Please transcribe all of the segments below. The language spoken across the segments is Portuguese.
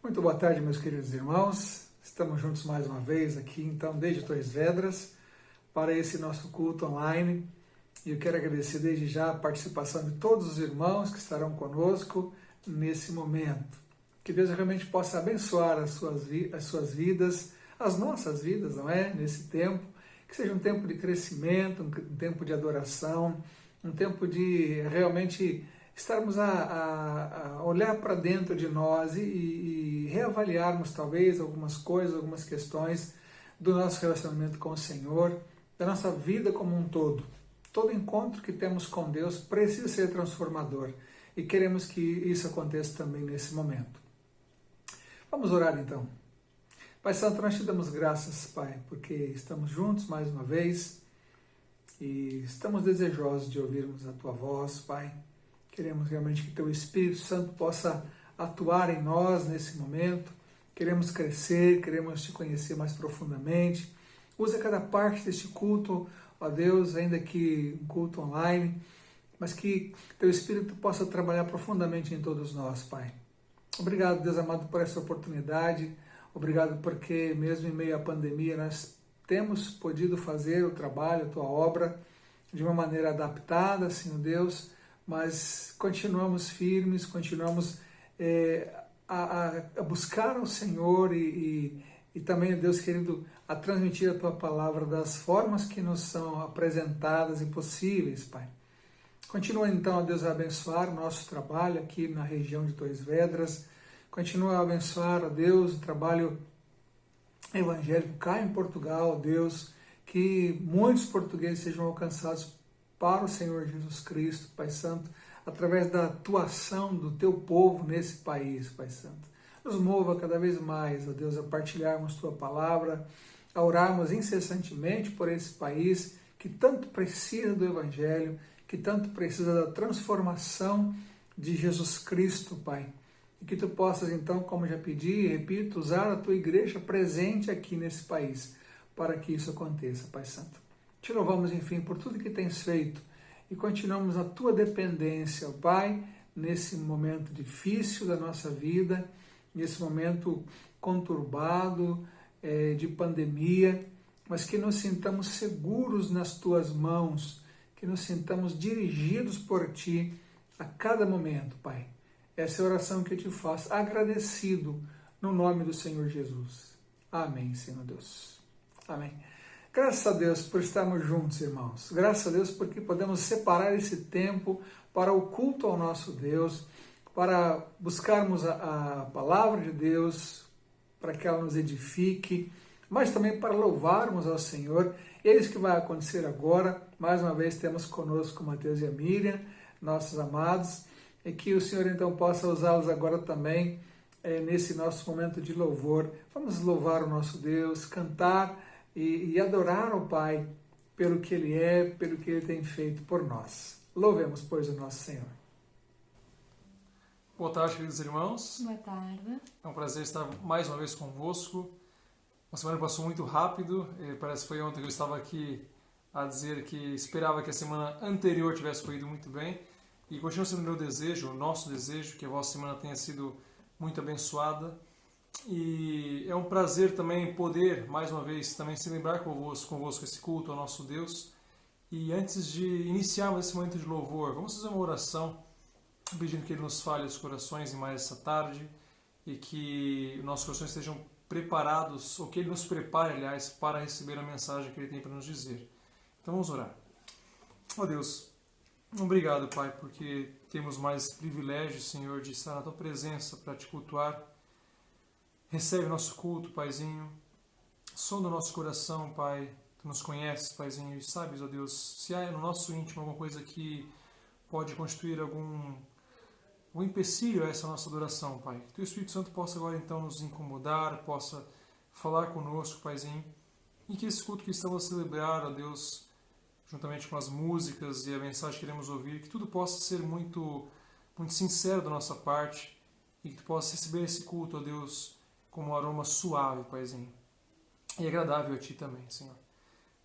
Muito boa tarde, meus queridos irmãos. Estamos juntos mais uma vez aqui, então, desde Torres Vedras, para esse nosso culto online. E eu quero agradecer desde já a participação de todos os irmãos que estarão conosco nesse momento. Que Deus realmente possa abençoar as suas vidas, as nossas vidas, não é? Nesse tempo. Que seja um tempo de crescimento, um tempo de adoração, um tempo de realmente estarmos a olhar para dentro de nós e reavaliarmos talvez algumas coisas, algumas questões do nosso relacionamento com o Senhor, da nossa vida como um todo. Todo encontro que temos com Deus precisa ser transformador e queremos que isso aconteça também nesse momento. Vamos orar então. Pai Santo, nós te damos graças, Pai, porque estamos juntos mais uma vez e estamos desejosos de ouvirmos a Tua voz, Pai. Queremos realmente que Teu Espírito Santo possa atuar em nós nesse momento. Queremos crescer, queremos Te conhecer mais profundamente. Usa cada parte deste culto, ó Deus, ainda que um culto online, mas que Teu Espírito possa trabalhar profundamente em todos nós, Pai. Obrigado, Deus amado, por essa oportunidade. Obrigado porque, mesmo em meio à pandemia, nós temos podido fazer o trabalho, a Tua obra, de uma maneira adaptada, Senhor Deus, mas continuamos firmes, continuamos a buscar o Senhor e também, Deus querido, a transmitir a Tua palavra das formas que nos são apresentadas e possíveis, Pai. Continua então, Deus, a abençoar o nosso trabalho aqui na região de Torres Vedras. Continua a abençoar, ó Deus, o trabalho evangélico cá em Portugal, Deus, que muitos portugueses sejam alcançados para o Senhor Jesus Cristo, Pai Santo, através da atuação do Teu povo nesse país, Pai Santo. Nos mova cada vez mais, ó Deus, a partilharmos Tua palavra, a orarmos incessantemente por esse país que tanto precisa do Evangelho, que tanto precisa da transformação de Jesus Cristo, Pai. E que Tu possas, então, como já pedi e repito, usar a Tua igreja presente aqui nesse país, para que isso aconteça, Pai Santo. Te louvamos, enfim, por tudo que Tens feito e continuamos a Tua dependência, Pai, nesse momento difícil da nossa vida, nesse momento conturbado de pandemia, mas que nos sintamos seguros nas Tuas mãos, que nos sintamos dirigidos por Ti a cada momento, Pai. Essa é a oração que eu te faço, agradecido no nome do Senhor Jesus. Amém, Senhor Deus. Amém. Graças a Deus por estarmos juntos, irmãos. Graças a Deus porque podemos separar esse tempo para o culto ao nosso Deus, para buscarmos a palavra de Deus, para que ela nos edifique, mas também para louvarmos ao Senhor. E é isso que vai acontecer agora. Mais uma vez temos conosco o Mateus e a Miriam, nossos amados, e que o Senhor então possa usá-los agora também nesse nosso momento de louvor. Vamos louvar o nosso Deus, cantar e adorar o Pai pelo que Ele é, pelo que Ele tem feito por nós. Louvemos, pois, o nosso Senhor. Boa tarde, queridos irmãos. Boa tarde. É um prazer estar mais uma vez convosco. A semana passou muito rápido, parece que foi ontem que eu estava aqui a dizer que esperava que a semana anterior tivesse corrido muito bem. E continua sendo o meu desejo, o nosso desejo, que a vossa semana tenha sido muito abençoada. E é um prazer também poder, mais uma vez, também celebrar convosco esse culto ao nosso Deus. E antes de iniciarmos esse momento de louvor, vamos fazer uma oração, pedindo que Ele nos fale os corações em mais essa tarde e que nossos corações estejam preparados, ou que Ele nos prepare, aliás, para receber a mensagem que Ele tem para nos dizer. Então vamos orar. Ó Deus, obrigado, Pai, porque temos mais privilégio, Senhor, de estar na Tua presença para Te cultuar. Recebe o nosso culto, Paizinho. Sonda o nosso coração, Pai. Tu nos conheces, Paizinho, e sabes, ó Deus, se há no nosso íntimo alguma coisa que pode constituir algum empecilho a essa nossa adoração, Pai. Que Teu Espírito Santo possa agora então nos incomodar, possa falar conosco, Paizinho, e que esse culto que estamos a celebrar, ó Deus, juntamente com as músicas e a mensagem que queremos ouvir, que tudo possa ser muito, muito sincero da nossa parte e que Tu possa receber esse culto, ó Deus, como um aroma suave, Paizinho, e agradável a Ti também, Senhor.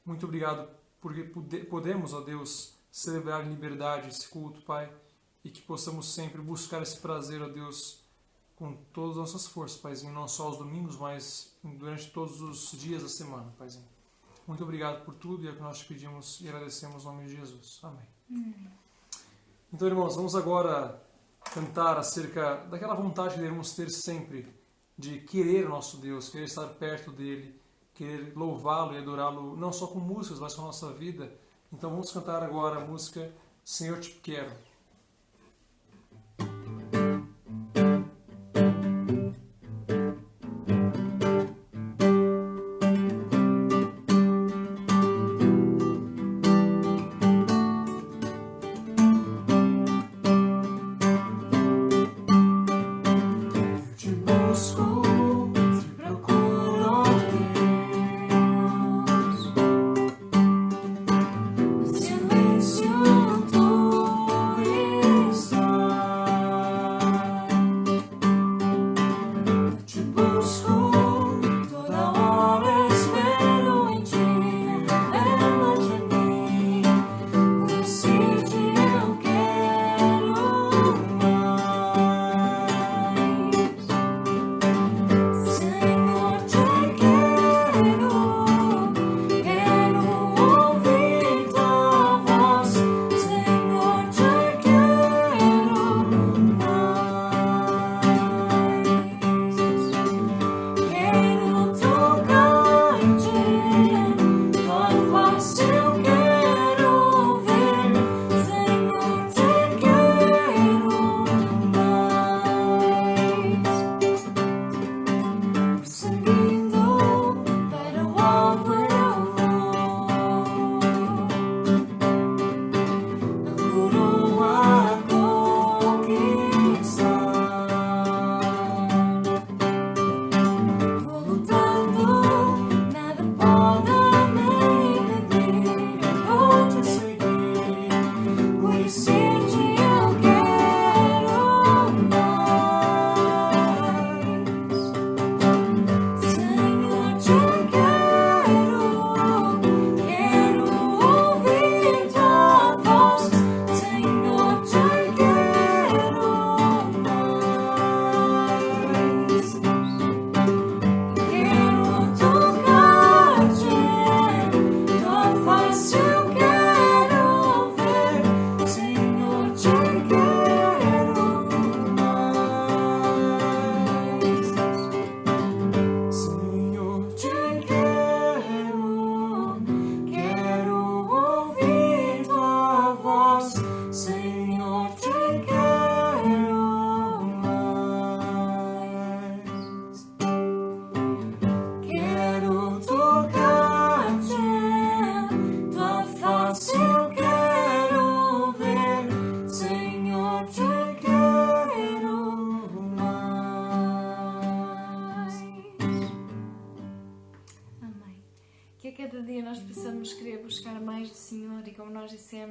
Muito obrigado porque podemos, ó Deus, celebrar em liberdade esse culto, Pai, e que possamos sempre buscar esse prazer, ó Deus, com todas as nossas forças, Paizinho, não só aos domingos, mas durante todos os dias da semana, Paizinho. Muito obrigado por tudo e é o que nós te pedimos e agradecemos no nome de Jesus. Amém. Então, irmãos, vamos agora cantar acerca daquela vontade que devemos ter sempre de querer o nosso Deus, querer estar perto dele, querer louvá-lo e adorá-lo, não só com músicas, mas com a nossa vida. Então vamos cantar agora a música Senhor Te Quero.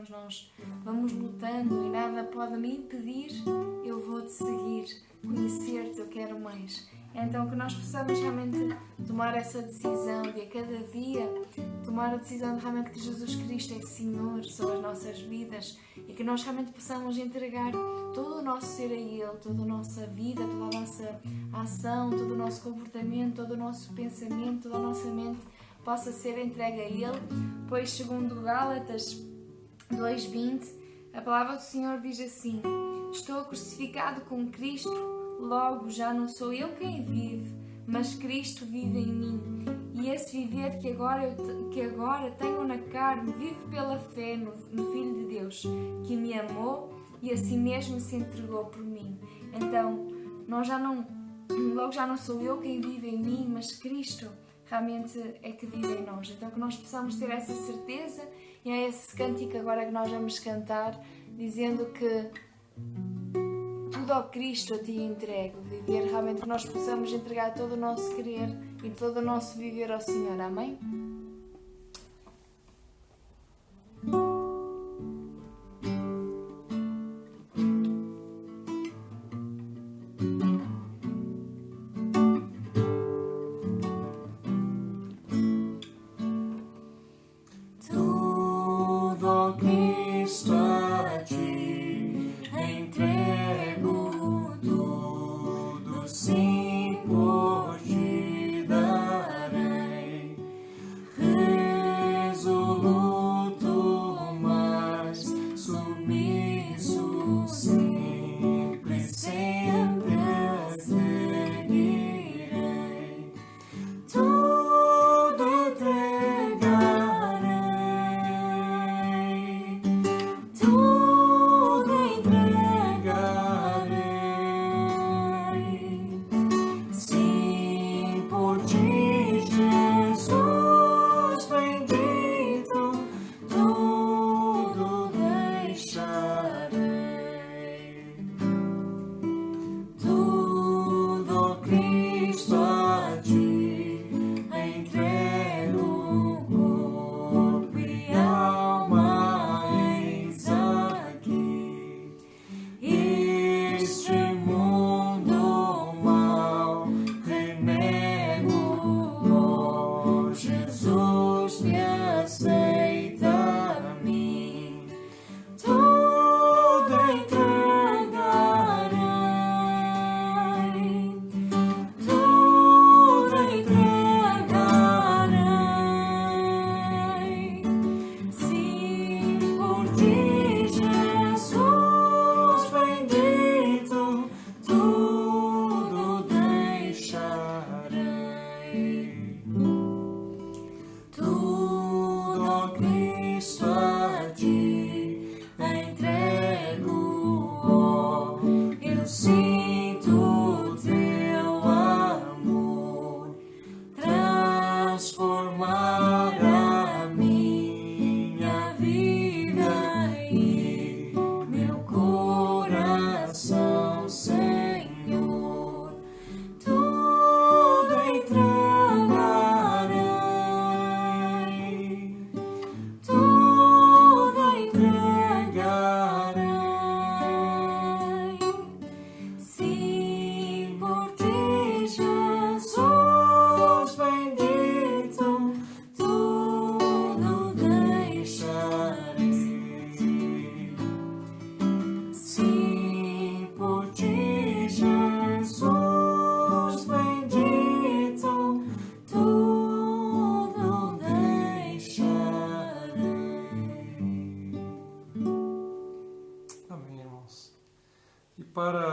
Nós vamos lutando e nada pode me impedir, eu vou-te seguir, conhecer-te, eu quero mais. Então que nós possamos realmente tomar essa decisão de a cada dia, tomar a decisão de realmente que Jesus Cristo é Senhor sobre as nossas vidas e que nós realmente possamos entregar todo o nosso ser a Ele, toda a nossa vida, toda a nossa ação, todo o nosso comportamento, todo o nosso pensamento, toda a nossa mente possa ser entregue a Ele, pois segundo Gálatas 2:20, a palavra do Senhor diz assim: estou crucificado com Cristo, logo já não sou eu quem vive, mas Cristo vive em mim. E esse viver que agora tenho na carne, vive pela fé no Filho de Deus, que me amou e assim mesmo se entregou por mim. Então, logo já não sou eu quem vive em mim, mas Cristo realmente é que vive em nós. Então que nós possamos ter essa certeza. E é esse cântico agora que nós vamos cantar, dizendo que tudo ao Cristo eu te entrego. Viver realmente que nós possamos entregar todo o nosso querer e todo o nosso viver ao Senhor. Amém?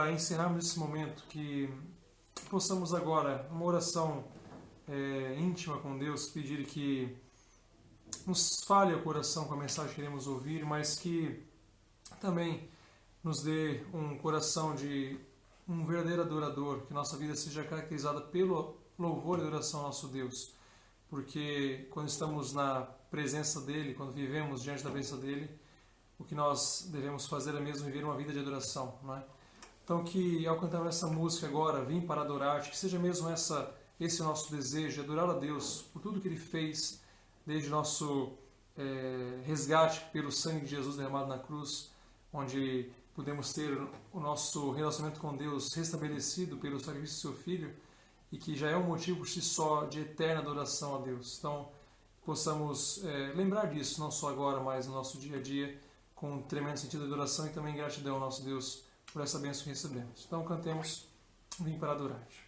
para encerrarmos esse momento, que possamos agora, uma oração íntima com Deus, pedir que nos fale ao coração com a mensagem que queremos ouvir, mas que também nos dê um coração de um verdadeiro adorador, que nossa vida seja caracterizada pelo louvor e adoração ao nosso Deus, porque quando estamos na presença dEle, quando vivemos diante da presença dEle, o que nós devemos fazer é mesmo viver uma vida de adoração, não é? Então que ao cantarmos essa música agora, Vim para Adorar-te, que seja mesmo esse o nosso desejo, adorar a Deus por tudo que Ele fez, desde o nosso resgate pelo sangue de Jesus derramado na cruz, onde podemos ter o nosso relacionamento com Deus restabelecido pelo sacrifício do seu Filho, e que já é um motivo por si só de eterna adoração a Deus. Então, possamos lembrar disso, não só agora, mas no nosso dia a dia, com um tremendo sentido de adoração e também gratidão ao nosso Deus por essa bênção que recebemos. Então, cantemos Vim para Adorar-te.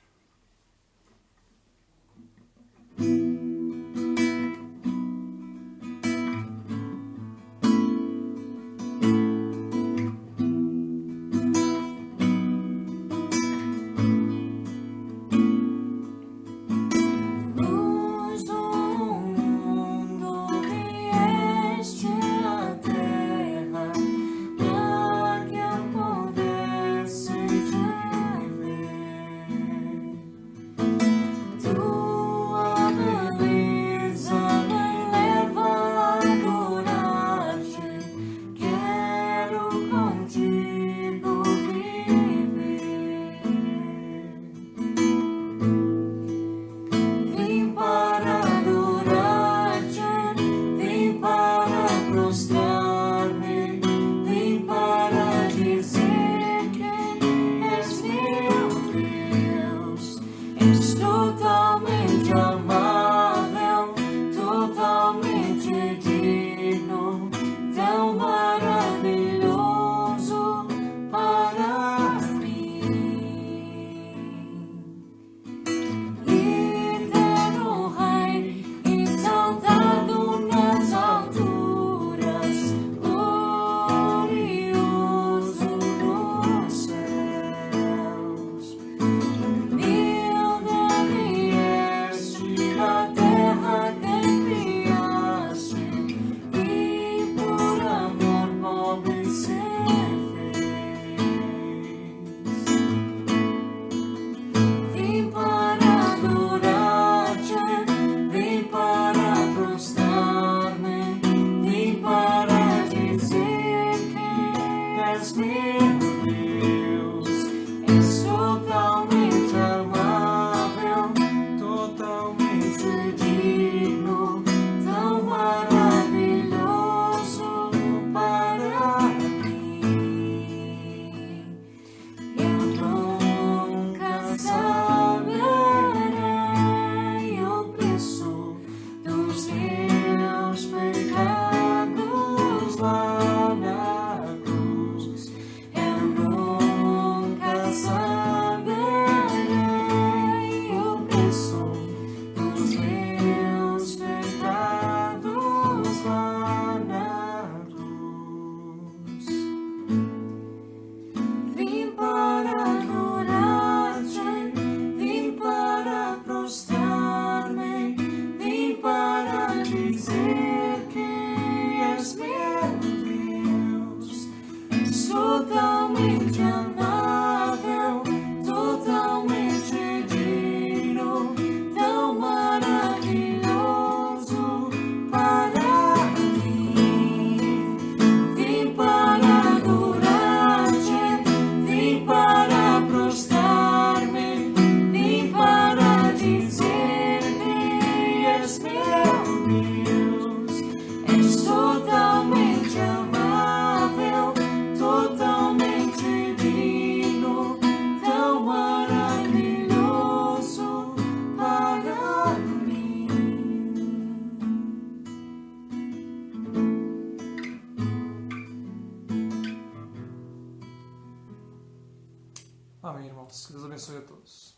Amém, irmãos. Que Deus abençoe a todos.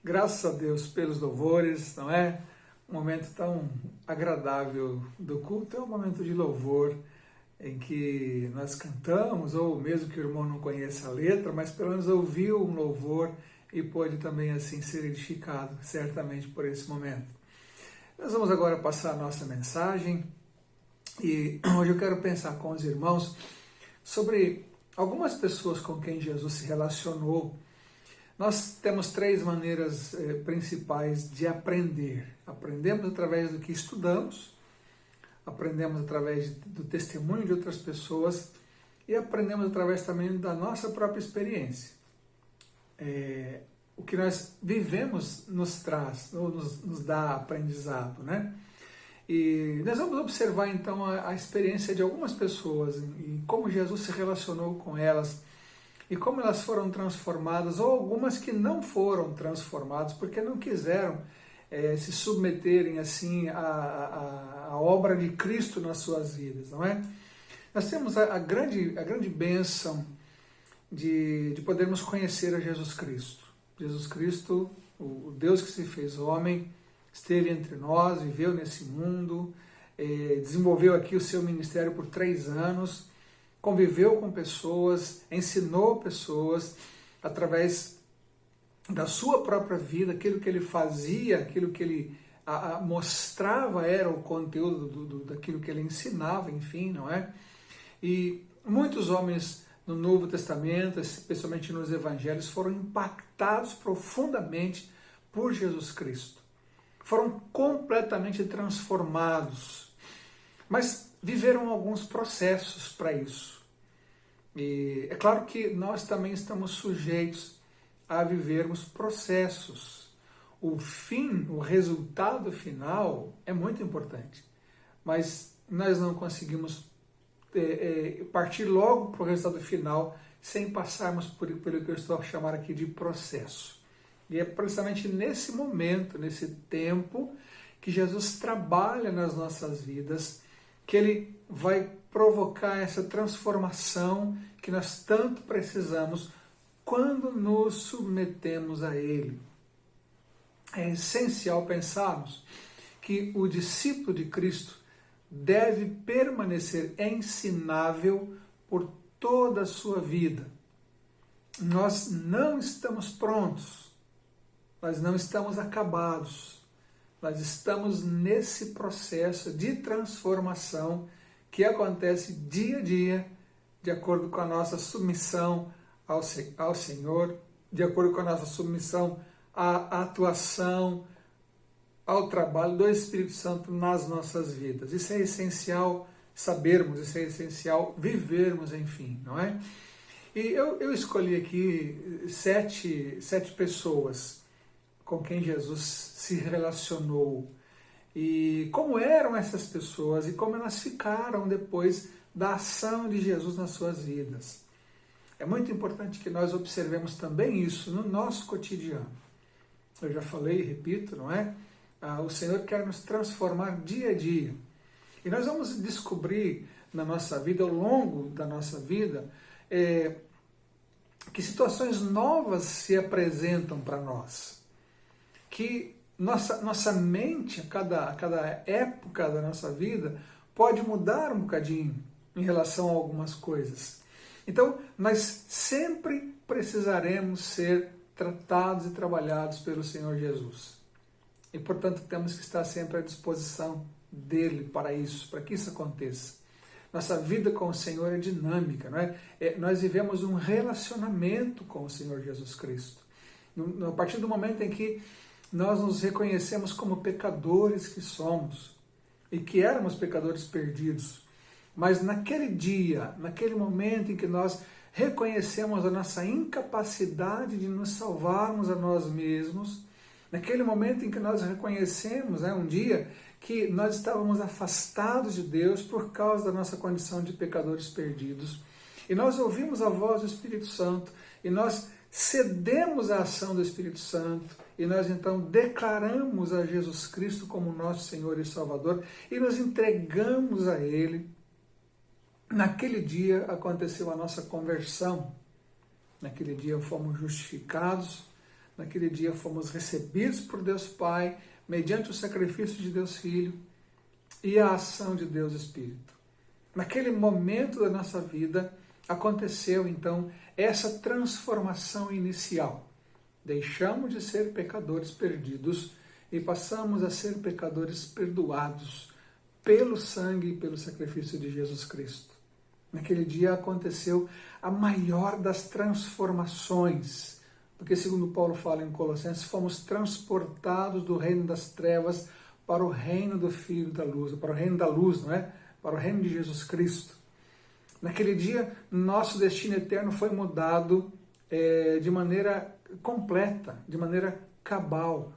Graças a Deus pelos louvores, não é? Um momento tão agradável do culto é um momento de louvor em que nós cantamos, ou mesmo que o irmão não conheça a letra, mas pelo menos ouviu um louvor e pôde também assim ser edificado, certamente por esse momento. Nós vamos agora passar a nossa mensagem e hoje eu quero pensar com os irmãos sobre algumas pessoas com quem Jesus se relacionou. Nós temos 3 maneiras principais de aprender. Aprendemos através do que estudamos, aprendemos através do testemunho de outras pessoas e aprendemos através também da nossa própria experiência. O que nós vivemos nos traz, ou nos dá aprendizado, né? E nós vamos observar então a experiência de algumas pessoas e como Jesus se relacionou com elas e como elas foram transformadas, ou algumas que não foram transformadas porque não quiseram se submeterem assim à obra de Cristo nas suas vidas, não é? Nós temos a grande bênção de podermos conhecer a Jesus Cristo. Jesus Cristo, o Deus que se fez homem, esteve entre nós, viveu nesse mundo, desenvolveu aqui o seu ministério por 3 anos, conviveu com pessoas, ensinou pessoas através da sua própria vida, aquilo que ele fazia, aquilo que ele mostrava era o conteúdo daquilo que ele ensinava, enfim, não é? E muitos homens no Novo Testamento, especialmente nos Evangelhos, foram impactados profundamente por Jesus Cristo. Foram completamente transformados, mas viveram alguns processos para isso. E é claro que nós também estamos sujeitos a vivermos processos. O fim, o resultado final é muito importante, mas nós não conseguimos partir logo para o resultado final sem passarmos pelo que eu estou a chamar aqui de processo. E é precisamente nesse momento, nesse tempo, que Jesus trabalha nas nossas vidas, que Ele vai provocar essa transformação que nós tanto precisamos quando nos submetemos a Ele. É essencial pensarmos que o discípulo de Cristo deve permanecer ensinável por toda a sua vida. Nós não estamos prontos, nós não estamos acabados, nós estamos nesse processo de transformação que acontece dia a dia, de acordo com a nossa submissão ao Senhor, de acordo com a nossa submissão à atuação, ao trabalho do Espírito Santo nas nossas vidas. Isso é essencial sabermos, isso é essencial vivermos, enfim, não é? E eu escolhi aqui sete pessoas com quem Jesus se relacionou e como eram essas pessoas e como elas ficaram depois da ação de Jesus nas suas vidas. É muito importante que nós observemos também isso no nosso cotidiano. Eu já falei e repito, não é? O Senhor quer nos transformar dia a dia. E nós vamos descobrir na nossa vida, ao longo da nossa vida, que situações novas se apresentam para nós. Que nossa mente, a cada época da nossa vida, pode mudar um bocadinho em relação a algumas coisas. Então, nós sempre precisaremos ser tratados e trabalhados pelo Senhor Jesus. E, portanto, temos que estar sempre à disposição dele para isso, para que isso aconteça. Nossa vida com o Senhor é dinâmica, não é? Nós vivemos um relacionamento com o Senhor Jesus Cristo. A partir do momento em que nós nos reconhecemos como pecadores que somos, e que éramos pecadores perdidos, mas naquele dia, naquele momento em que nós reconhecemos a nossa incapacidade de nos salvarmos a nós mesmos, naquele momento em que nós reconhecemos, um dia, que nós estávamos afastados de Deus por causa da nossa condição de pecadores perdidos, e nós ouvimos a voz do Espírito Santo, e nós cedemos à ação do Espírito Santo, e nós então declaramos a Jesus Cristo como nosso Senhor e Salvador, e nos entregamos a Ele. Naquele dia aconteceu a nossa conversão, naquele dia fomos justificados, naquele dia fomos recebidos por Deus Pai, mediante o sacrifício de Deus Filho e a ação de Deus Espírito. Naquele momento da nossa vida, aconteceu então essa transformação inicial. Deixamos de ser pecadores perdidos e passamos a ser pecadores perdoados pelo sangue e pelo sacrifício de Jesus Cristo. Naquele dia aconteceu a maior das transformações, porque segundo Paulo fala em Colossenses, fomos transportados do reino das trevas para o reino do Filho da Luz, para o reino da luz, não é? Para o reino de Jesus Cristo. Naquele dia, nosso destino eterno foi mudado de maneira completa, de maneira cabal.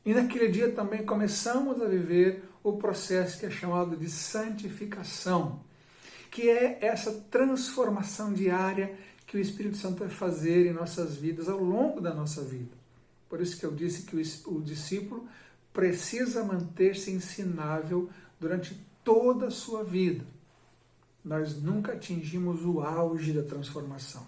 E naquele dia também começamos a viver o processo que é chamado de santificação, que é essa transformação diária que o Espírito Santo vai fazer em nossas vidas, ao longo da nossa vida. Por isso que eu disse que o discípulo precisa manter-se ensinável durante toda a sua vida. Nós nunca atingimos o auge da transformação,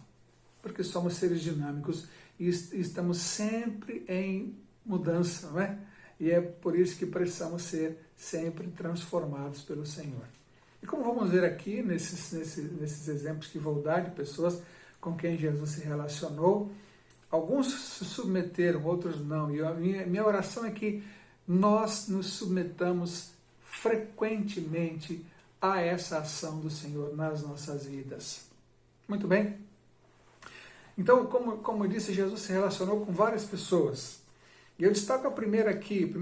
porque somos seres dinâmicos e estamos sempre em mudança, não é? E é por isso que precisamos ser sempre transformados pelo Senhor. E como vamos ver aqui, nesses exemplos que vou dar de pessoas com quem Jesus se relacionou, alguns se submeteram, outros não. E a minha oração é que nós nos submetamos frequentemente a essa ação do Senhor nas nossas vidas. Muito bem? Então, como eu disse, Jesus se relacionou com várias pessoas. E eu destaco a primeira aqui,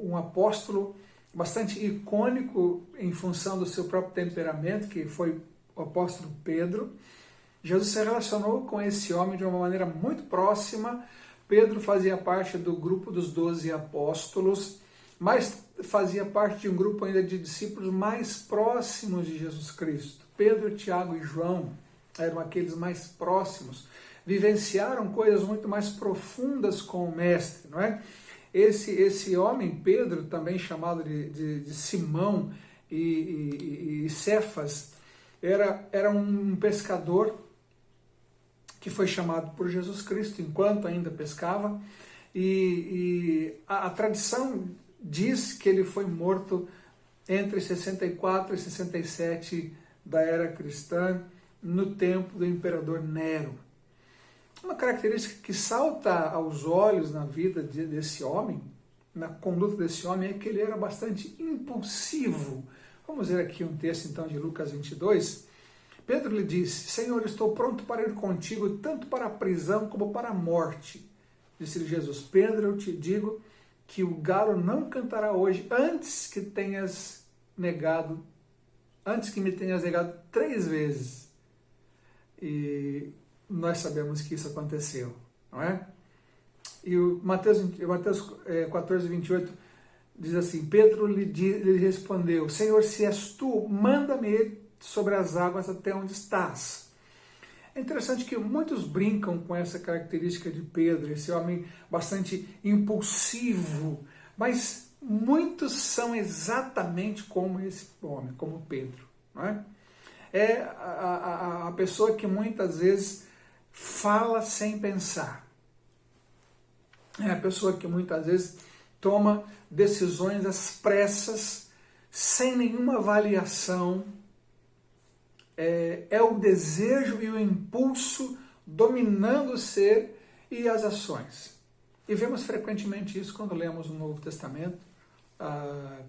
um apóstolo bastante icônico em função do seu próprio temperamento, que foi o apóstolo Pedro. Jesus se relacionou com esse homem de uma maneira muito próxima. Pedro fazia parte do grupo dos 12 apóstolos, mas fazia parte de um grupo ainda de discípulos mais próximos de Jesus Cristo. Pedro, Tiago e João eram aqueles mais próximos, vivenciaram coisas muito mais profundas com o Mestre, não é? Esse homem, Pedro, também chamado de Simão e Cefas, era um pescador que foi chamado por Jesus Cristo enquanto ainda pescava, e a tradição diz que ele foi morto entre 64 e 67 da era cristã, no tempo do imperador Nero. Uma característica que salta aos olhos na vida desse homem, na conduta desse homem, é que ele era bastante impulsivo. Vamos ver aqui um texto então de Lucas 22. Pedro lhe disse: Senhor, estou pronto para ir contigo, tanto para a prisão como para a morte. Disse-lhe Jesus: Pedro, eu te digo que o galo não cantará hoje antes que me tenhas negado 3 vezes. E nós sabemos que isso aconteceu, não é? E o Mateus 14, 28 diz assim: Pedro lhe respondeu: Senhor, se és tu, manda-me ir sobre as águas até onde estás. É interessante que muitos brincam com essa característica de Pedro, esse homem bastante impulsivo, mas muitos são exatamente como esse homem, como Pedro, não é? É a pessoa que muitas vezes fala sem pensar. É a pessoa que muitas vezes toma decisões às pressas, sem nenhuma avaliação. É o desejo e o impulso dominando o ser e as ações. E vemos frequentemente isso quando lemos o Novo Testamento,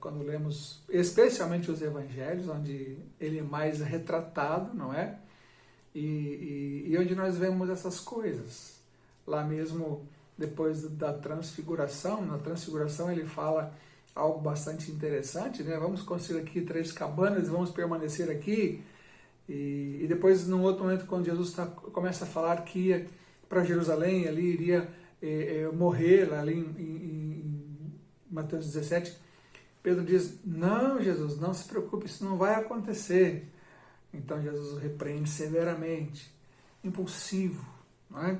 quando lemos especialmente os Evangelhos, onde ele é mais retratado, não é? E onde nós vemos essas coisas. Lá mesmo, depois da transfiguração, na transfiguração ele fala algo bastante interessante, né? Vamos construir aqui 3 cabanas e vamos permanecer aqui. E depois, num outro momento, quando Jesus começa a falar que ia para Jerusalém, ali iria morrer, ali em Mateus 17, Pedro diz: não, Jesus, não se preocupe, isso não vai acontecer. Então Jesus o repreende severamente. Impulsivo, não é?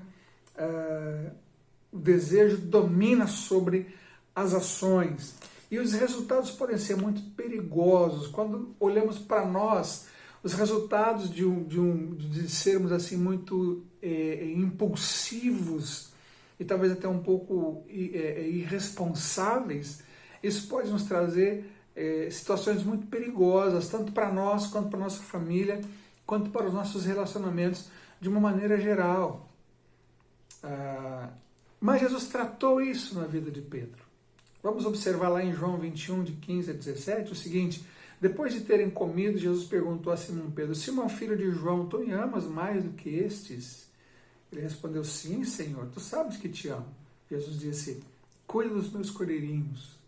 O desejo domina sobre as ações. E os resultados podem ser muito perigosos. Quando olhamos para nós, os resultados de sermos assim muito impulsivos e talvez até um pouco irresponsáveis, isso pode nos trazer situações muito perigosas, tanto para nós, quanto para a nossa família, quanto para os nossos relacionamentos, de uma maneira geral. Mas Jesus tratou isso na vida de Pedro. Vamos observar lá em João 21, de 15 a 17, o seguinte: depois de terem comido, Jesus perguntou a Simão Pedro: Simão, filho de João, tu me amas mais do que estes? Ele respondeu: sim, Senhor, tu sabes que te amo. Jesus disse: cuida dos meus cordeirinhos.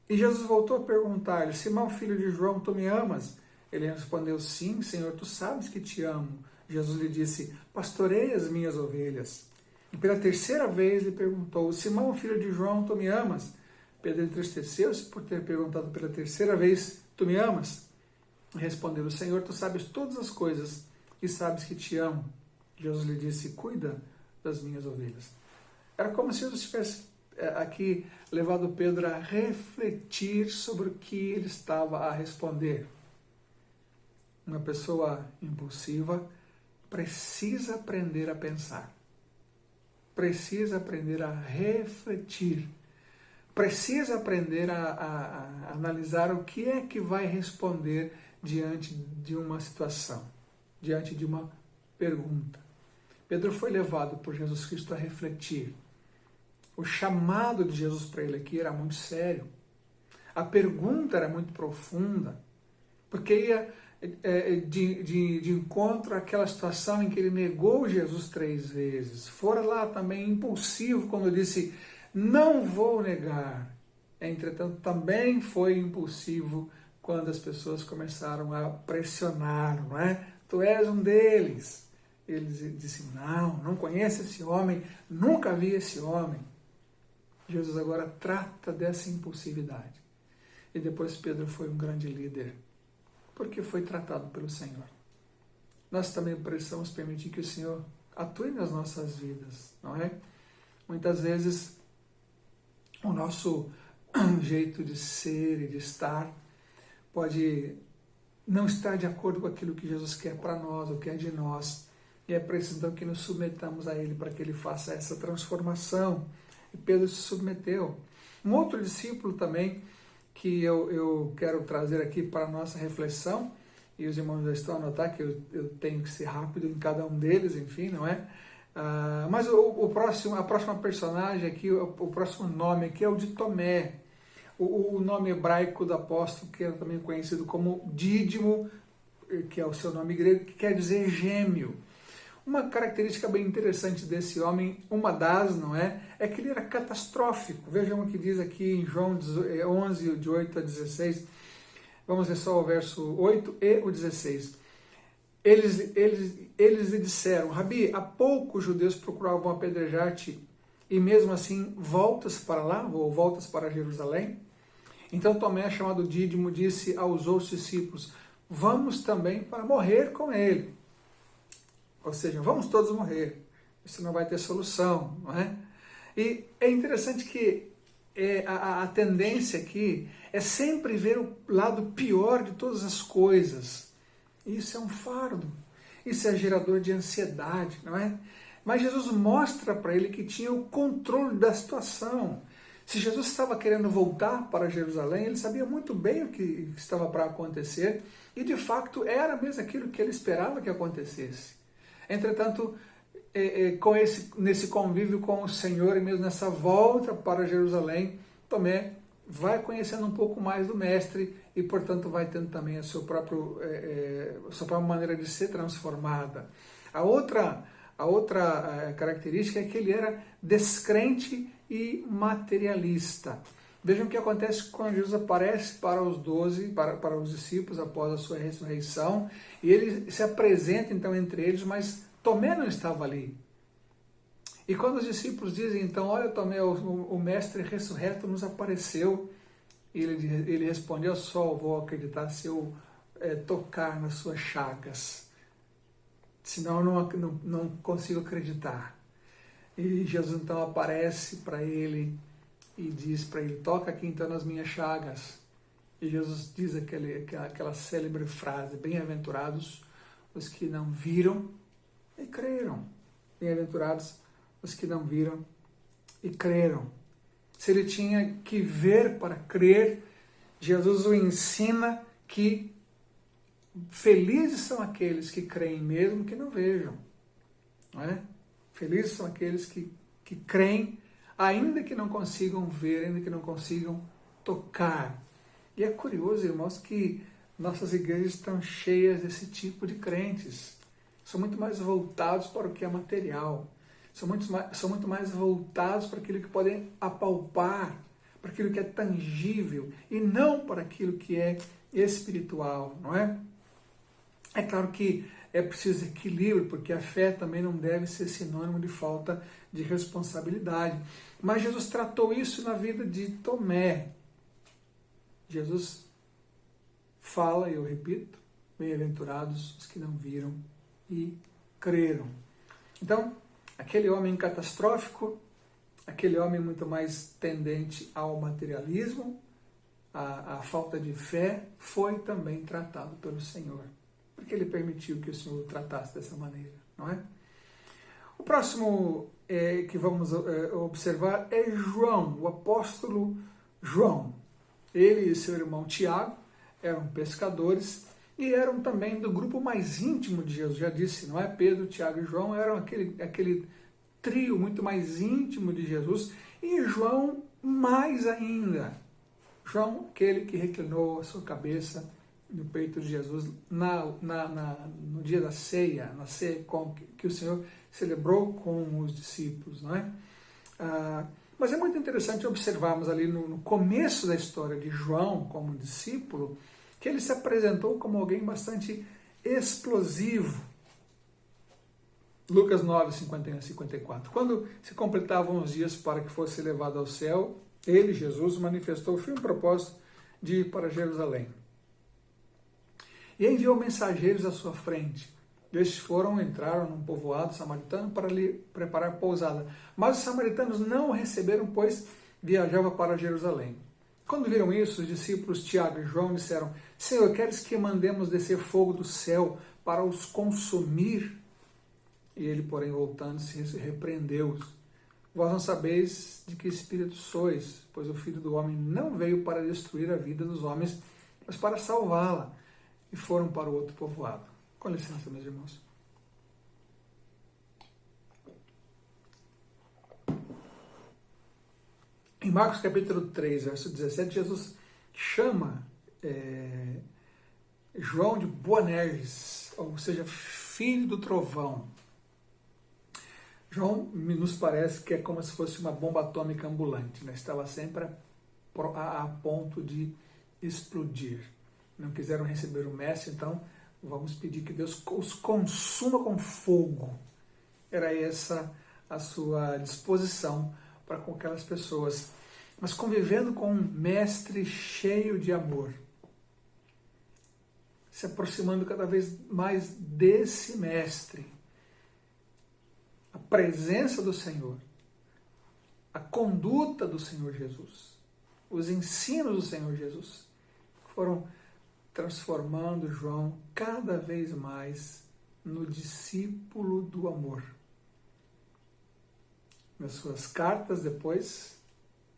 E Jesus voltou a perguntar-lhe: Simão, filho de João, tu me amas? Ele respondeu: sim, Senhor, tu sabes que te amo. Jesus lhe disse: pastorei as minhas ovelhas. E pela terceira vez lhe perguntou: Simão, filho de João, tu me amas? Pedro entristeceu-se por ter perguntado pela terceira vez: tu me amas? Respondeu: Senhor, tu sabes todas as coisas e sabes que te amo. Jesus lhe disse: cuida das minhas ovelhas. Era como se Jesus tivesse aqui levado Pedro a refletir sobre o que ele estava a responder. Uma pessoa impulsiva precisa aprender a pensar, precisa aprender a refletir, precisa aprender a analisar o que é que vai responder diante de uma situação, diante de uma pergunta. Pedro foi levado por Jesus Cristo a refletir. O chamado de Jesus para ele aqui era muito sério. A pergunta era muito profunda, porque ia de encontro àquela situação em que ele negou Jesus 3 vezes. Fora lá também impulsivo quando disse: não vou negar. Entretanto, também foi impulsivo quando as pessoas começaram a pressionar, não é? Tu és um deles. Ele disse: não conhece esse homem, nunca vi esse homem. Jesus agora trata dessa impulsividade. E depois Pedro foi um grande líder, porque foi tratado pelo Senhor. Nós também precisamos permitir que o Senhor atue nas nossas vidas, não é? Muitas vezes o nosso jeito de ser e de estar pode não estar de acordo com aquilo que Jesus quer para nós, ou quer de nós. E é preciso então que nos submetamos a Ele para que Ele faça essa transformação. E Pedro se submeteu. Um outro discípulo também que eu quero trazer aqui para a nossa reflexão, e os irmãos já estão a notar que eu tenho que ser rápido em cada um deles, enfim, não é? Mas a próxima personagem aqui, o próximo nome aqui é o de Tomé. O nome hebraico do apóstolo, que é também conhecido como Dídimo, que é o seu nome grego, que quer dizer gêmeo. Uma característica bem interessante desse homem, uma das, não é? É que ele era catastrófico. Vejam o que diz aqui em João 11, de 8 a 16. Vamos ver só o verso 8 e o 16. Eles lhe disseram: Rabi, há pouco os judeus procuravam apedrejar-te, e mesmo assim voltas para lá, ou voltas para Jerusalém? Então Tomé, chamado Dídimo, disse aos outros discípulos: vamos também para morrer com ele. Ou seja, vamos todos morrer. Isso não vai ter solução, não é? E é interessante que a tendência aqui é sempre ver o lado pior de todas as coisas. Isso é um fardo. Isso é gerador de ansiedade, não é? Mas Jesus mostra para ele que tinha o controle da situação. Se Jesus estava querendo voltar para Jerusalém, ele sabia muito bem o que estava para acontecer, e de fato era mesmo aquilo que ele esperava que acontecesse. Entretanto, nesse convívio com o Senhor e mesmo nessa volta para Jerusalém, Tomé vai conhecendo um pouco mais do Mestre e, portanto, vai tendo também a sua própria maneira de ser transformada. A outra característica é que ele era descrente e materialista. Vejam o que acontece quando Jesus aparece para os 12, para os discípulos após a sua ressurreição, e ele se apresenta então entre eles, mas Tomé não estava ali. E quando os discípulos dizem então: olha, Tomé, o Mestre ressurreto nos apareceu, ele respondeu: só vou acreditar se eu tocar nas suas chagas, senão eu não consigo acreditar. E Jesus então aparece para ele e diz para ele: toca aqui então nas minhas chagas. E Jesus diz aquela célebre frase: bem-aventurados os que não viram e creram. Bem-aventurados os que não viram e creram. Se ele tinha que ver para crer, Jesus o ensina que felizes são aqueles que creem mesmo que não vejam. Não é? Felizes são aqueles que creem, ainda que não consigam ver, ainda que não consigam tocar. E é curioso, irmãos, que nossas igrejas estão cheias desse tipo de crentes. São muito mais voltados para o que é material. São muito mais voltados para aquilo que podem apalpar, para aquilo que é tangível, e não para aquilo que é espiritual, não é? É claro que é preciso equilíbrio, porque a fé também não deve ser sinônimo de falta de responsabilidade. Mas Jesus tratou isso na vida de Tomé. Jesus fala, e eu repito, bem-aventurados os que não viram e creram. Então, aquele homem catastrófico, aquele homem muito mais tendente ao materialismo, a falta de fé, foi também tratado pelo Senhor, porque ele permitiu que o Senhor o tratasse dessa maneira, não é? O próximo que vamos observar é João, o apóstolo João. Ele e seu irmão Tiago eram pescadores e eram também do grupo mais íntimo de Jesus. Já disse, não é? Pedro, Tiago e João eram aquele trio muito mais íntimo de Jesus. E João mais ainda. João, aquele que reclinou a sua cabeça no peito de Jesus no dia da ceia, na ceia que o Senhor celebrou com os discípulos, não é? Mas é muito interessante observarmos ali no começo da história de João como discípulo, que ele se apresentou como alguém bastante explosivo. Lucas 9, 51 e 54. Quando se completavam os dias para que fosse levado ao céu, ele, Jesus, manifestou o firme propósito de ir para Jerusalém. E enviou mensageiros à sua frente. Estes entraram num povoado samaritano para lhe preparar pousada. Mas os samaritanos não o receberam, pois viajava para Jerusalém. Quando viram isso, os discípulos Tiago e João disseram: Senhor, queres que mandemos descer fogo do céu para os consumir? E ele, porém, voltando-se, repreendeu-os. Vós não sabeis de que espírito sois, pois o Filho do Homem não veio para destruir a vida dos homens, mas para salvá-la. E foram para o outro povoado. Com licença, meus irmãos. Em Marcos capítulo 3, verso 17, Jesus chama João de Boanerges, ou seja, filho do trovão. João nos parece que é como se fosse uma bomba atômica ambulante, né? Estava sempre a ponto de explodir. Não quiseram receber o mestre, então vamos pedir que Deus os consuma com fogo. Era essa a sua disposição para com aquelas pessoas. Mas convivendo com um mestre cheio de amor, se aproximando cada vez mais desse mestre, a presença do Senhor, a conduta do Senhor Jesus, os ensinos do Senhor Jesus, foram transformando João cada vez mais no discípulo do amor. Nas suas cartas depois,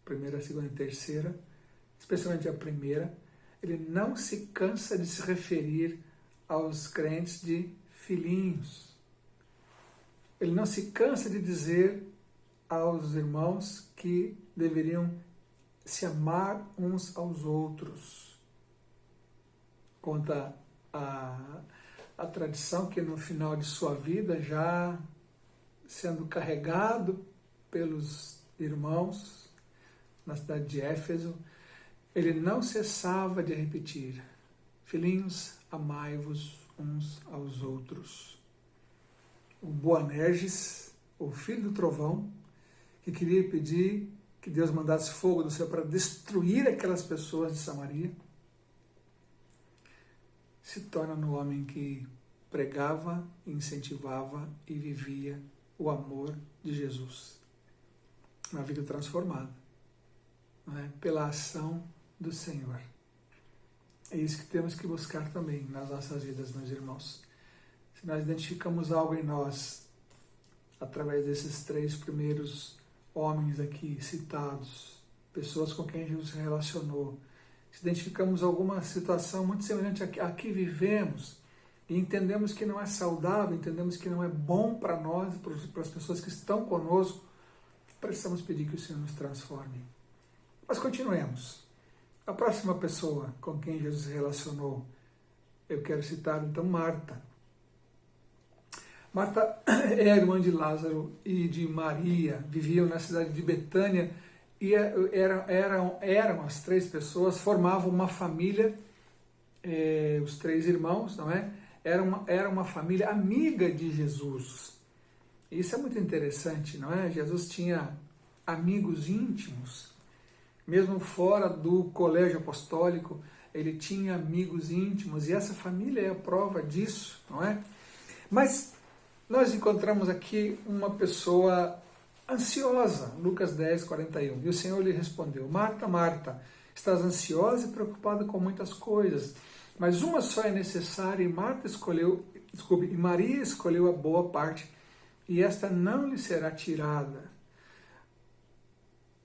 primeira, segunda e terceira, especialmente a primeira, ele não se cansa de se referir aos crentes de filhinhos. Ele não se cansa de dizer aos irmãos que deveriam se amar uns aos outros. Conta a tradição que no final de sua vida, já sendo carregado pelos irmãos na cidade de Éfeso, ele não cessava de repetir: filhinhos, amai-vos uns aos outros. O Boanerges, o filho do trovão, que queria pedir que Deus mandasse fogo do céu para destruir aquelas pessoas de Samaria, se torna no homem que pregava, incentivava e vivia o amor de Jesus. Uma vida transformada, não é? Pela ação do Senhor. É isso que temos que buscar também nas nossas vidas, meus irmãos. Se nós identificamos algo em nós, através desses 3 primeiros homens aqui citados, pessoas com quem Jesus se relacionou, se identificamos alguma situação muito semelhante à que vivemos e entendemos que não é saudável, entendemos que não é bom para nós, para as pessoas que estão conosco, precisamos pedir que o Senhor nos transforme. Mas continuemos. A próxima pessoa com quem Jesus se relacionou, eu quero citar então Marta. Marta é a irmã de Lázaro e de Maria, viviam na cidade de Betânia e eram as três pessoas, formavam uma família, os três irmãos, não é? Era uma família amiga de Jesus. Isso é muito interessante, não é? Jesus tinha amigos íntimos, mesmo fora do colégio apostólico, ele tinha amigos íntimos, e essa família é a prova disso, não é? Mas nós encontramos aqui uma pessoa ansiosa, Lucas 10, 41, e o Senhor lhe respondeu: Marta, Marta, estás ansiosa e preocupada com muitas coisas, mas uma só é necessária, e Maria escolheu a boa parte, e esta não lhe será tirada.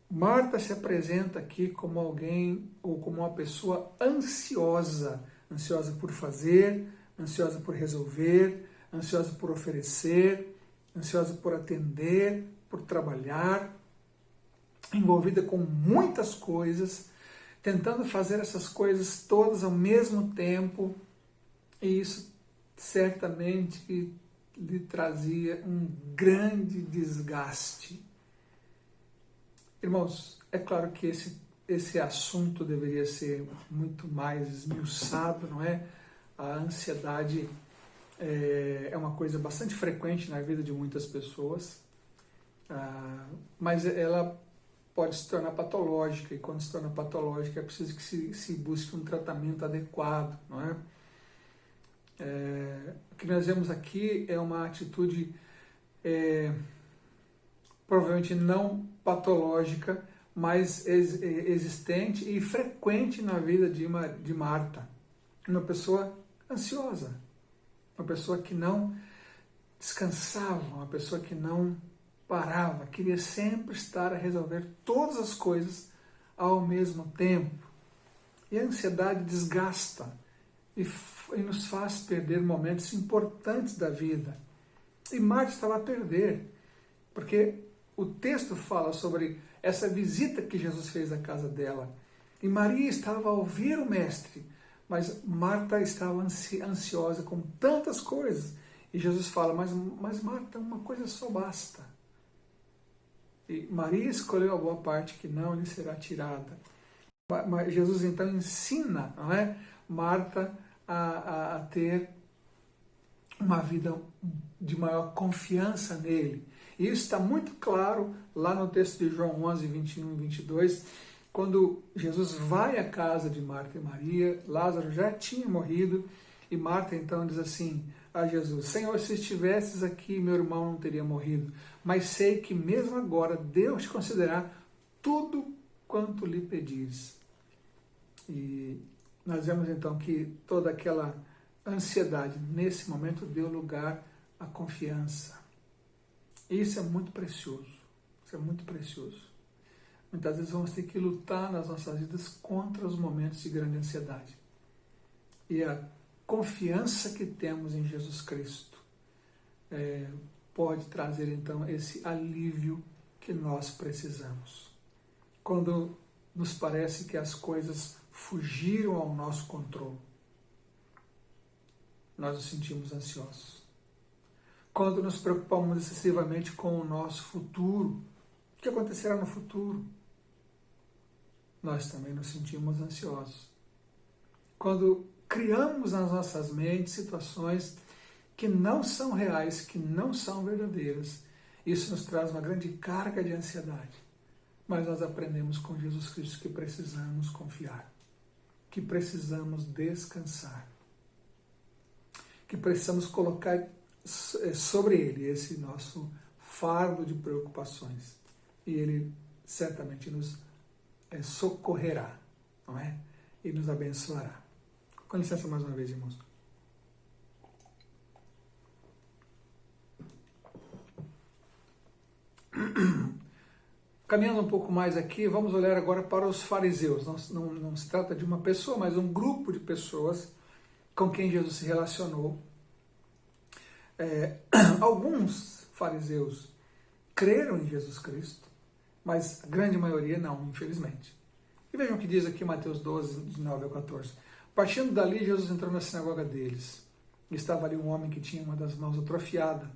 Marta se apresenta aqui como alguém, ou como uma pessoa ansiosa, ansiosa por fazer, ansiosa por resolver, ansiosa por oferecer, ansiosa por atender, por trabalhar, envolvida com muitas coisas, tentando fazer essas coisas todas ao mesmo tempo, e isso certamente lhe trazia um grande desgaste. Irmãos, é claro que esse assunto deveria ser muito mais esmiuçado, não é? A ansiedade é uma coisa bastante frequente na vida de muitas pessoas, mas ela pode se tornar patológica, e quando se torna patológica é preciso que se busque um tratamento adequado, não é? O que nós vemos aqui é uma atitude provavelmente não patológica, mas existente e frequente na vida de Marta. Uma pessoa ansiosa, uma pessoa que não descansava, uma pessoa que não parava, queria sempre estar a resolver todas as coisas ao mesmo tempo. E a ansiedade desgasta e nos faz perder momentos importantes da vida. E Marta estava a perder, porque o texto fala sobre essa visita que Jesus fez à casa dela. E Maria estava a ouvir o Mestre, mas Marta estava ansiosa com tantas coisas. E Jesus fala, mas Marta, uma coisa só basta. E Maria escolheu a boa parte que não lhe será tirada. Jesus então ensina, não é, Marta a ter uma vida de maior confiança nele. E isso está muito claro lá no texto de João 11, 21 e 22, quando Jesus vai à casa de Marta e Maria, Lázaro já tinha morrido, e Marta então diz assim a Jesus: Senhor, se estivesses aqui, meu irmão não teria morrido, mas sei que mesmo agora Deus te concederá tudo quanto lhe pedires. E nós vemos então que toda aquela ansiedade nesse momento deu lugar à confiança. Isso é muito precioso, isso é muito precioso. Muitas vezes vamos ter que lutar nas nossas vidas contra os momentos de grande ansiedade. E a confiança que temos em Jesus Cristo pode trazer então esse alívio que nós precisamos. Quando nos parece que as coisas fugiram ao nosso controle, nós nos sentimos ansiosos. Quando nos preocupamos excessivamente com o nosso futuro, o que acontecerá no futuro, nós também nos sentimos ansiosos. Quando criamos nas nossas mentes situações que não são reais, que não são verdadeiras, isso nos traz uma grande carga de ansiedade. Mas nós aprendemos com Jesus Cristo que precisamos confiar, que precisamos descansar, que precisamos colocar sobre Ele esse nosso fardo de preocupações. E Ele certamente nos socorrerá, não é? E nos abençoará. Com licença mais uma vez, irmãos. Caminhando um pouco mais aqui, vamos olhar agora para os fariseus. Não se trata de uma pessoa, mas um grupo de pessoas com quem Jesus se relacionou. Alguns fariseus creram em Jesus Cristo, mas a grande maioria não, infelizmente. E vejam o que diz aqui Mateus 12, de 9 ao 14. Partindo dali, Jesus entrou na sinagoga deles. Estava ali um homem que tinha uma das mãos atrofiada.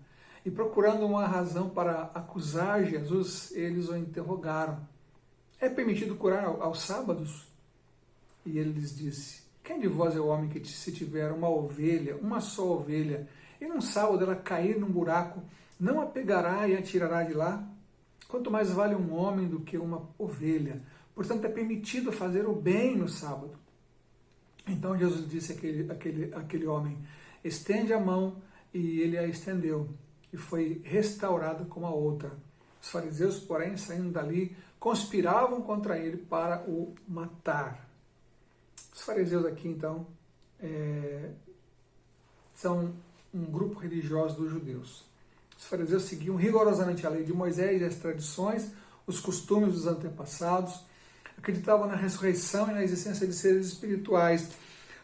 E procurando uma razão para acusar Jesus, eles o interrogaram. É permitido curar aos sábados? E ele lhes disse, quem de vós é o homem que, se tiver uma ovelha, uma só ovelha, e num sábado ela cair num buraco, não a pegará e a tirará de lá? Quanto mais vale um homem do que uma ovelha. Portanto, é permitido fazer o bem no sábado. Então Jesus disse àquele homem, estende a mão, e ele a estendeu, e foi restaurada como a outra. Os fariseus, porém, saindo dali, conspiravam contra ele para o matar. Os fariseus aqui, então, são um grupo religioso dos judeus. Os fariseus seguiam rigorosamente a lei de Moisés e as tradições, os costumes dos antepassados, acreditavam na ressurreição e na existência de seres espirituais.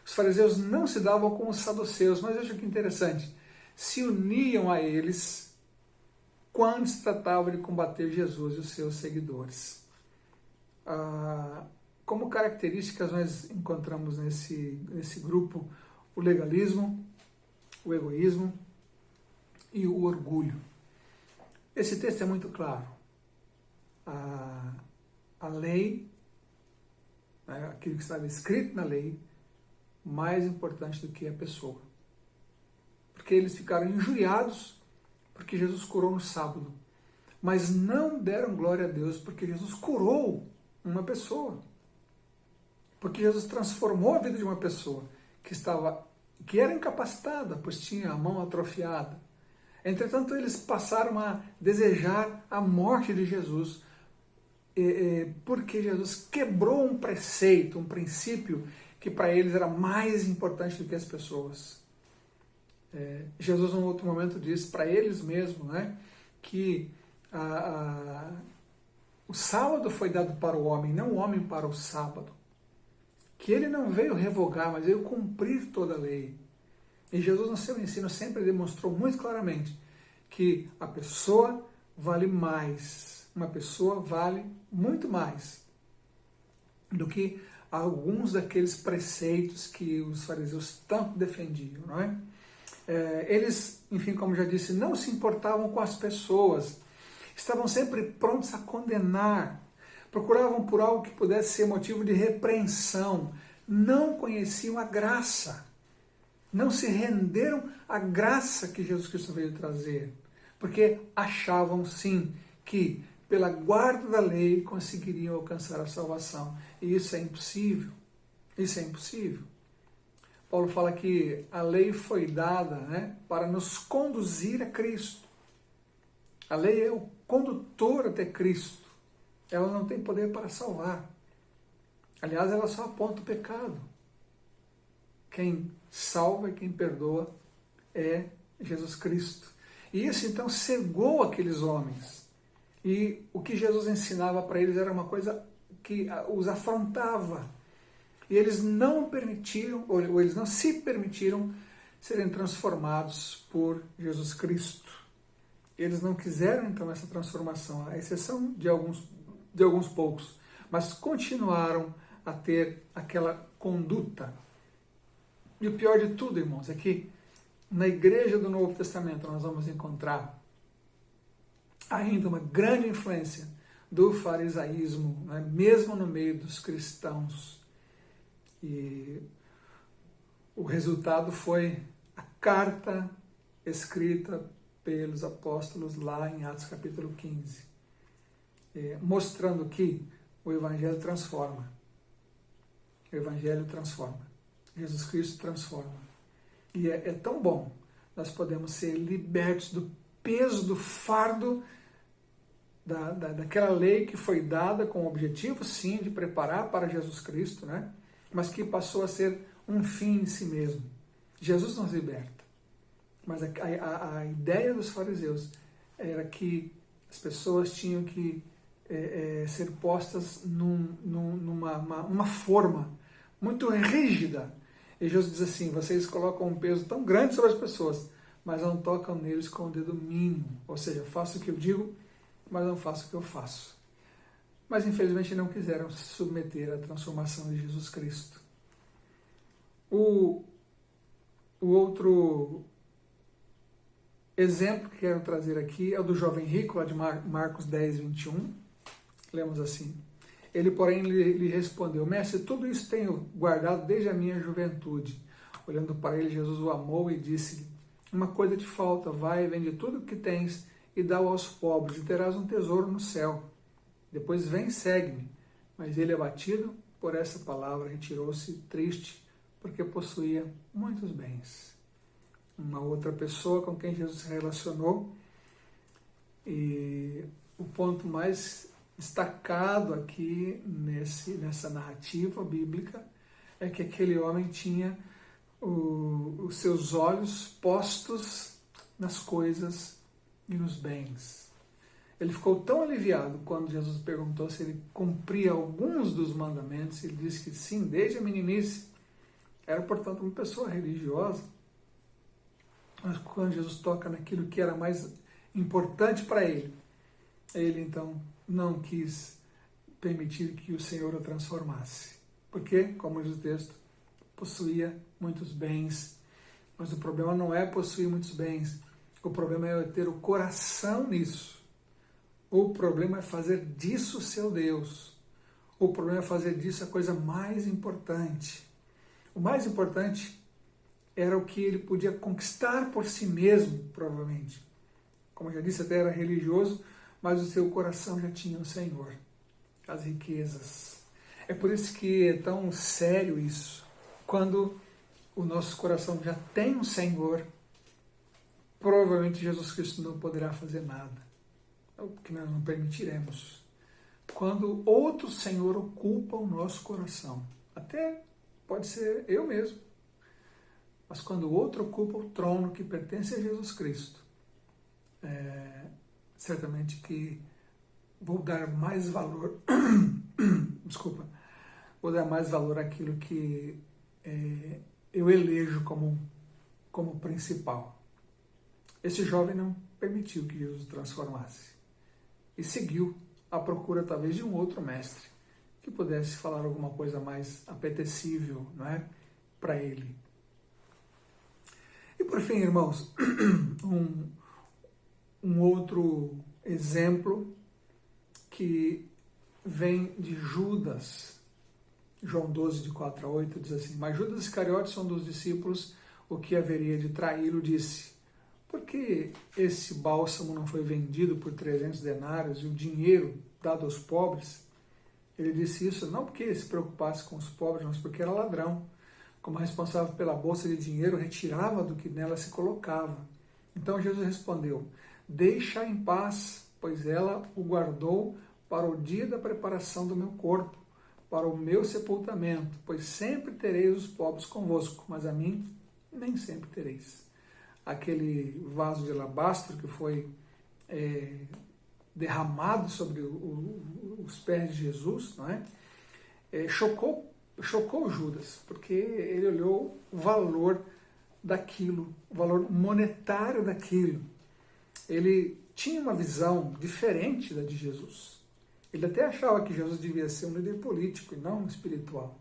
Os fariseus não se davam com os saduceus, mas veja que interessante, se uniam a eles quando se tratava de combater Jesus e os seus seguidores. Como características nós encontramos nesse grupo o legalismo, o egoísmo e o orgulho. Esse texto é muito claro. A lei, aquilo que estava escrito na lei, mais importante do que a pessoa. Porque eles ficaram injuriados porque Jesus curou no sábado, mas não deram glória a Deus porque Jesus curou uma pessoa. Porque Jesus transformou a vida de uma pessoa que era incapacitada, pois tinha a mão atrofiada. Entretanto, eles passaram a desejar a morte de Jesus, porque Jesus quebrou um preceito, um princípio que para eles era mais importante do que as pessoas. Jesus, em outro momento, disse para eles mesmos, que o sábado foi dado para o homem, não o homem para o sábado. Que ele não veio revogar, mas veio cumprir toda a lei. E Jesus, no seu ensino, sempre demonstrou muito claramente que a pessoa vale mais. Uma pessoa vale muito mais do que alguns daqueles preceitos que os fariseus tanto defendiam, não é? Eles, enfim, como já disse, não se importavam com as pessoas, estavam sempre prontos a condenar, procuravam por algo que pudesse ser motivo de repreensão, não conheciam a graça, não se renderam à graça que Jesus Cristo veio trazer, porque achavam sim que pela guarda da lei conseguiriam alcançar a salvação, e isso é impossível, isso é impossível. Paulo fala que a lei foi dada para nos conduzir a Cristo. A lei é o condutor até Cristo. Ela não tem poder para salvar. Aliás, ela só aponta o pecado. Quem salva e quem perdoa é Jesus Cristo. E isso então cegou aqueles homens. E o que Jesus ensinava para eles era uma coisa que os afrontava. E eles não permitiram, ou eles não se permitiram serem transformados por Jesus Cristo. Eles não quiseram então essa transformação, à exceção de alguns poucos, mas continuaram a ter aquela conduta. E o pior de tudo, irmãos, é que na igreja do Novo Testamento nós vamos encontrar ainda uma grande influência do farisaísmo, mesmo no meio dos cristãos. E o resultado foi a carta escrita pelos apóstolos lá em Atos capítulo 15, mostrando que o Evangelho transforma. O Evangelho transforma. Jesus Cristo transforma. E é tão bom nós podemos ser libertos do peso, do fardo daquela lei que foi dada com o objetivo, sim, de preparar para Jesus Cristo, mas que passou a ser um fim em si mesmo. Jesus nos liberta. Mas a ideia dos fariseus era que as pessoas tinham que ser postas numa forma muito rígida. E Jesus diz assim, vocês colocam um peso tão grande sobre as pessoas, mas não tocam neles com o dedo mínimo. Ou seja, eu faço o que eu digo, mas não faço o que eu faço. Mas infelizmente não quiseram se submeter à transformação de Jesus Cristo. O outro exemplo que quero trazer aqui é o do jovem rico, lá de Marcos 10, 21. Lemos assim. Ele, porém, lhe respondeu, mestre, tudo isso tenho guardado desde a minha juventude. Olhando para ele, Jesus o amou e disse-lhe, uma coisa te falta, vai, vende tudo o que tens e dá-o aos pobres, e terás um tesouro no céu. Depois vem e segue-me. Mas ele, abatido por essa palavra, retirou-se triste, porque possuía muitos bens. Uma outra pessoa com quem Jesus se relacionou, e o ponto mais destacado aqui nessa narrativa bíblica é que aquele homem tinha os seus olhos postos nas coisas e nos bens. Ele ficou tão aliviado quando Jesus perguntou se ele cumpria alguns dos mandamentos. Ele disse que sim, desde a meninice. Era, portanto, uma pessoa religiosa. Mas quando Jesus toca naquilo que era mais importante para ele, ele então não quis permitir que o Senhor o transformasse. Porque, como diz o texto, possuía muitos bens. Mas o problema não é possuir muitos bens. O problema é ter o coração nisso. O problema é fazer disso seu Deus. O problema é fazer disso a coisa mais importante. O mais importante era o que ele podia conquistar por si mesmo, provavelmente. Como eu já disse, até era religioso, mas o seu coração já tinha o Senhor, as riquezas. É por isso que é tão sério isso. Quando o nosso coração já tem o Senhor, provavelmente Jesus Cristo não poderá fazer nada. Porque nós não permitiremos. Quando outro Senhor ocupa o nosso coração, até pode ser eu mesmo, mas quando outro ocupa o trono que pertence a Jesus Cristo, certamente que vou dar mais valor, vou dar mais valor àquilo que eu elejo como principal. Esse jovem não permitiu que Jesus o transformasse. E seguiu à procura, talvez, de um outro mestre que pudesse falar alguma coisa mais apetecível, não é, para ele. E, por fim, irmãos, um outro exemplo que vem de Judas. João 12, de 4 a 8, diz assim, mas Judas Iscariotes, um dos discípulos, o que haveria de traí-lo, disse, por que esse bálsamo não foi vendido por 300 denários e o dinheiro dado aos pobres? Ele disse isso não porque se preocupasse com os pobres, mas porque era ladrão. Como responsável pela bolsa de dinheiro, retirava do que nela se colocava. Então Jesus respondeu, deixa em paz, pois ela o guardou para o dia da preparação do meu corpo, para o meu sepultamento, pois sempre tereis os pobres convosco, mas a mim nem sempre tereis. Aquele vaso de alabastro que foi derramado sobre os pés de Jesus, não é? Chocou Judas, porque ele olhou o valor daquilo, o valor monetário daquilo. Ele tinha uma visão diferente da de Jesus. Ele até achava que Jesus devia ser um líder político e não espiritual.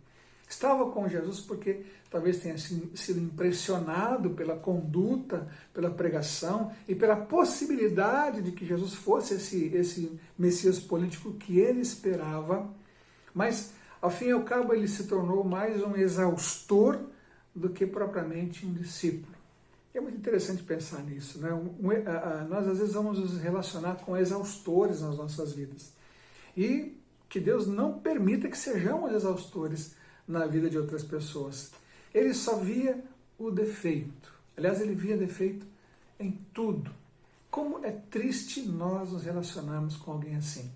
Estava com Jesus porque talvez tenha sido impressionado pela conduta, pela pregação e pela possibilidade de que Jesus fosse esse Messias político que ele esperava. Mas, ao fim e ao cabo, ele se tornou mais um exaustor do que propriamente um discípulo. É muito interessante pensar nisso, né? Nós, às vezes, vamos nos relacionar com exaustores nas nossas vidas. E que Deus não permita que sejamos exaustores na vida de outras pessoas. Ele só via o defeito. Aliás, ele via defeito em tudo. Como é triste nós nos relacionarmos com alguém assim,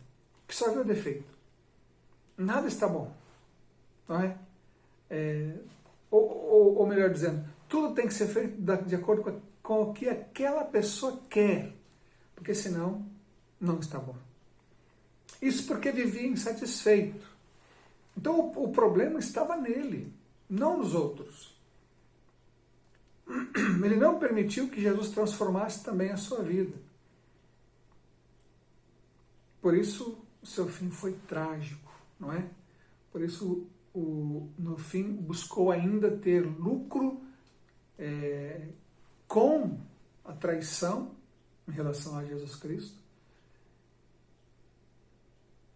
que só vê o defeito. Nada está bom, não é? Ou melhor dizendo, tudo tem que ser feito de acordo com o que aquela pessoa quer, porque senão não está bom. Isso porque vivia insatisfeito. Então o problema estava nele, não nos outros. Ele não permitiu que Jesus transformasse também a sua vida. Por isso o seu fim foi trágico, não é? Por isso, no fim, buscou ainda ter lucro com a traição em relação a Jesus Cristo.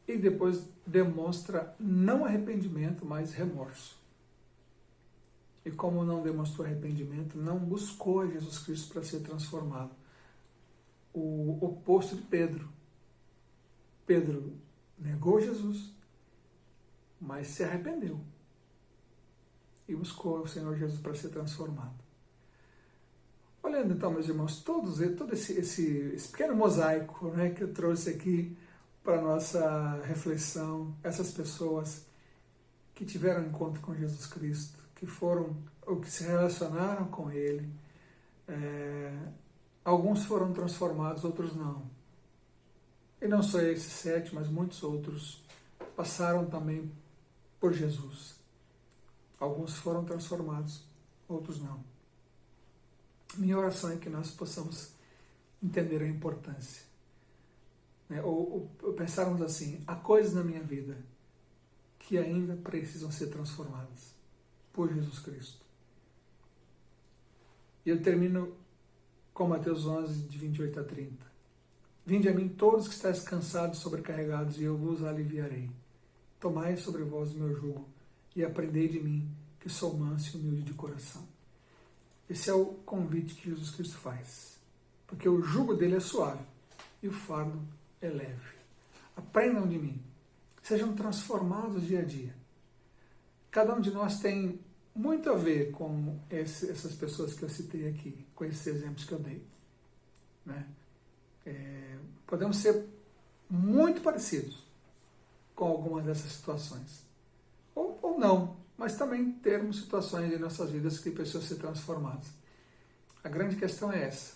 E depois demonstra não arrependimento, mas remorso. E como não demonstrou arrependimento, não buscou a Jesus Cristo para ser transformado. O oposto de Pedro. Pedro negou Jesus, mas se arrependeu e buscou o Senhor Jesus para ser transformado. Olhando então, meus irmãos, todo esse pequeno mosaico, né, que eu trouxe aqui para a nossa reflexão, essas pessoas que tiveram encontro com Jesus Cristo, que foram ou que se relacionaram com Ele, alguns foram transformados, outros não. E não só esses 7, mas muitos outros passaram também por Jesus. Alguns foram transformados, outros não. Minha oração é que nós possamos entender a importância. Ou pensarmos assim, há coisas na minha vida que ainda precisam ser transformadas por Jesus Cristo. E eu termino com Mateus 11, de 28 a 30. Vinde a mim todos que estáis cansados e sobrecarregados, e eu vos aliviarei. Tomai sobre vós o meu jugo, e aprendei de mim, que sou manso e humilde de coração. Esse é o convite que Jesus Cristo faz. Porque o jugo dele é suave, e o fardo é leve. Aprendam de mim. Sejam transformados dia a dia. Cada um de nós tem muito a ver com essas pessoas que eu citei aqui, com esses exemplos que eu dei. Né? Podemos ser muito parecidos com algumas dessas situações. Ou não, mas também termos situações em nossas vidas que precisam ser transformadas. A grande questão é essa,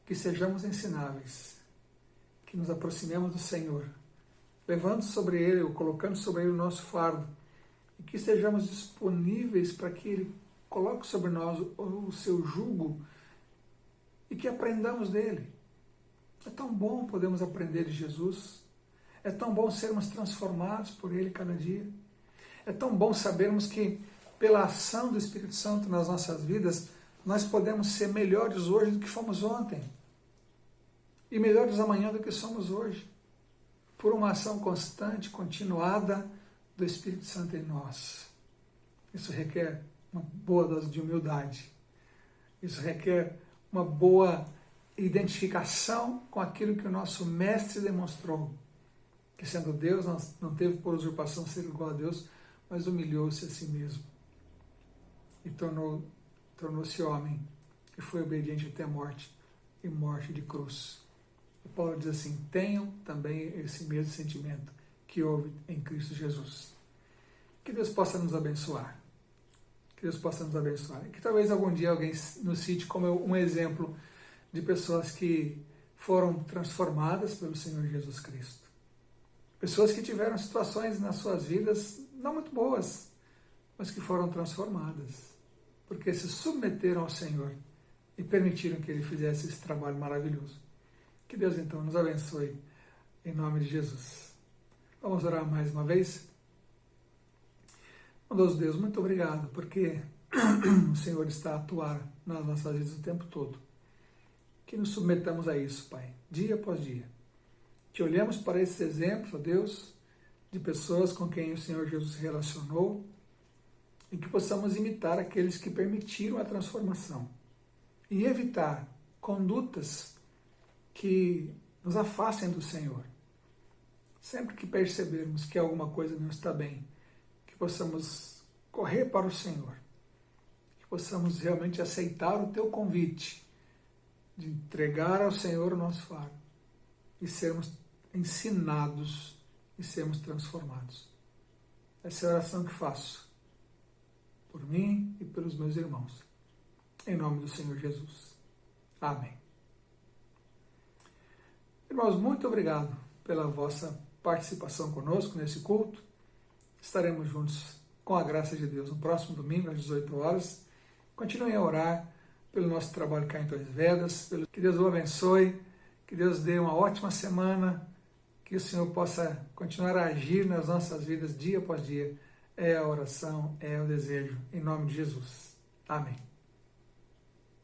que sejamos ensináveis, que nos aproximemos do Senhor, levando sobre Ele, ou colocando sobre Ele o nosso fardo, e que estejamos disponíveis para que Ele coloque sobre nós o seu jugo e que aprendamos dele. É tão bom podermos aprender de Jesus. É tão bom sermos transformados por Ele cada dia. É tão bom sabermos que, pela ação do Espírito Santo nas nossas vidas, nós podemos ser melhores hoje do que fomos ontem. E melhores amanhã do que somos hoje. Por uma ação constante, continuada do Espírito Santo em nós. Isso requer uma boa dose de humildade. Isso requer uma boa identificação com aquilo que o nosso Mestre demonstrou, que sendo Deus, não teve por usurpação ser igual a Deus, mas humilhou-se a si mesmo e tornou-se homem e foi obediente até a morte, e morte de cruz. E Paulo diz assim, tenham também esse mesmo sentimento que houve em Cristo Jesus. Que Deus possa nos abençoar. Que Deus possa nos abençoar. E que talvez algum dia alguém nos cite como um exemplo de pessoas que foram transformadas pelo Senhor Jesus Cristo. Pessoas que tiveram situações nas suas vidas não muito boas, mas que foram transformadas, porque se submeteram ao Senhor e permitiram que Ele fizesse esse trabalho maravilhoso. Que Deus então nos abençoe, em nome de Jesus. Vamos orar mais uma vez? Bondoso Deus, muito obrigado, porque o Senhor está a atuar nas nossas vidas o tempo todo. Que nos submetamos a isso, Pai, dia após dia. Que olhemos para esses exemplos, ó Deus, de pessoas com quem o Senhor Jesus se relacionou e que possamos imitar aqueles que permitiram a transformação e evitar condutas que nos afastem do Senhor. Sempre que percebermos que alguma coisa não está bem, que possamos correr para o Senhor, que possamos realmente aceitar o Teu convite de entregar ao Senhor o nosso fardo e sermos ensinados e sermos transformados. Essa é a oração que faço por mim e pelos meus irmãos. Em nome do Senhor Jesus. Amém. Irmãos, muito obrigado pela vossa participação conosco nesse culto. Estaremos juntos, com a graça de Deus, no próximo domingo, às 18 horas. Continuem a orar pelo nosso trabalho cá em Torres Vedras. Que Deus o abençoe, que Deus dê uma ótima semana, que o Senhor possa continuar a agir nas nossas vidas dia após dia. É a oração, é o desejo, em nome de Jesus. Amém.